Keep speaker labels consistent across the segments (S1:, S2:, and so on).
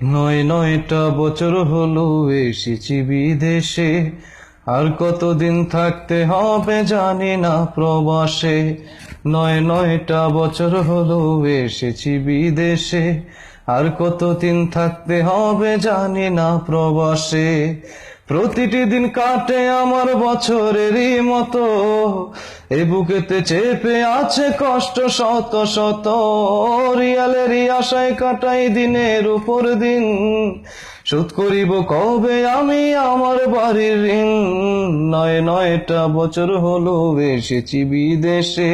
S1: নয়টা বছর হলো এসেছি বিদেশে, আর কতদিন থাকতে হবে জানি না প্রবাসে। নয়টা বছর হলো এসেছি বিদেশে, আর কতদিন থাকতে হবে জানি না প্রবাসে। প্রতিটি দিন কাটে আমার বছরেরই মতো, এ বুকেতে চেপে আছে কষ্ট শত শত। রিয়ালেরই আশায় কাটাই দিনের উপর দিন, শোধ করিব কবে আমি আমার বাড়ির ঋণ। নয়টা বছর হলো এসেছি বিদেশে,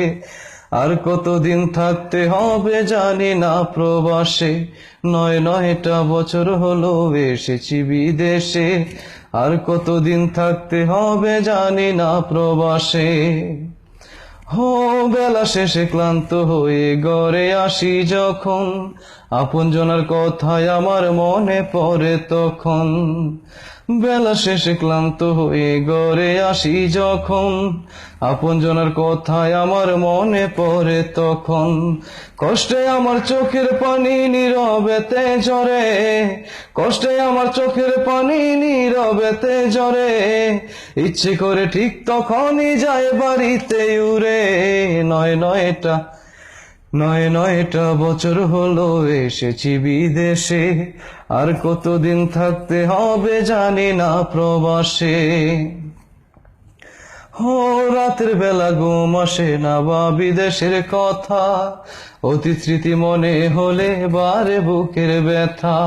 S1: আর কতদিন থাকতে হবে জানি না প্রবাসে। নয়টা বছর হলো এসেছি বিদেশে, আর কতদিন থাকতে হবে জানি না প্রবাসে। বেলা শেষে ক্লান্ত হয়ে ঘরে আসি যখন, আপনজনের কথায় আমার মনে পড়ে তখন। বেলা শেষে ক্লান্ত হয়ে ঘরে আসি যখন, আপনজনের কথায় আমার মনে পড়ে তখন। কষ্টে আমার চোখের পানি নীরবেতে ঝরে, কষ্টে আমার চোখের পানি নীরবেতে ঝরে। ইচ্ছে করে ঠিক তখনই যায় বাড়িতে উড়ে। নয়টা বছর হলো এসেছি বিদেশে, আর কতদিন থাকতে হবে জানি না প্রবাসে। রাতের বেলা ঘুম আসে না বা বিদেশের কথা, অতীত স্মৃতি মনে হলে বারে বুকের ব্যথা।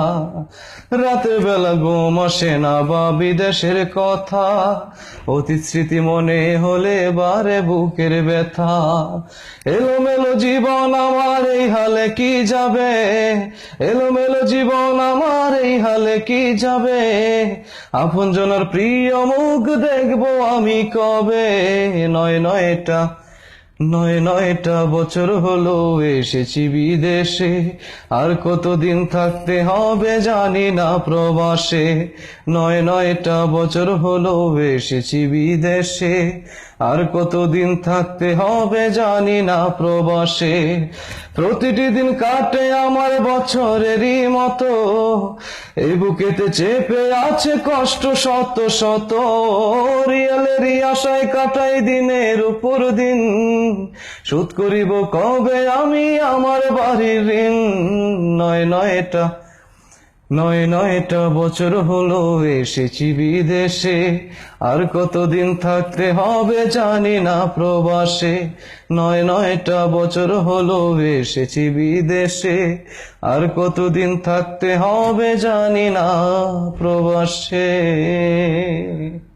S1: রাতের বেলা ঘুম আসে না বা বিদেশের কথা, অতীত স্মৃতি মনে হলে বারে বুকের ব্যথা। এলোমেলো জীবন আমার এই হালে কি যাবে, এলোমেলো জীবন আমার এই হালে কি যাবে। আপনজনের প্রিয় মুখ দেখবো আমি কবে। নয়টা বছর হলো এসেছি বিদেশে, আর কতদিন থাকতে হবে জানি না প্রবাসে। নয়টা বছর হলো এসেছি বিদেশে, আর কতদিন থাকতে হবে জানি না প্রবাসে। প্রতিটি দিন কাটে আমার বছরেরই মতো, এই বুকেতে চেপে আছে কষ্ট শত শত। রিয়ালেরই আশায় কাটাই দিনের উপর দিন, শোধ করিব কবে আমি আমার বাড়ির ঋণ। নয়টা বছর হলো এসেছি বিদেশে, আর কতদিন থাকতে হবে জানি না প্রবাসে। নয়টা বছর হলো এসেছি বিদেশে, আর কতদিন থাকতে হবে জানি না প্রবাসে।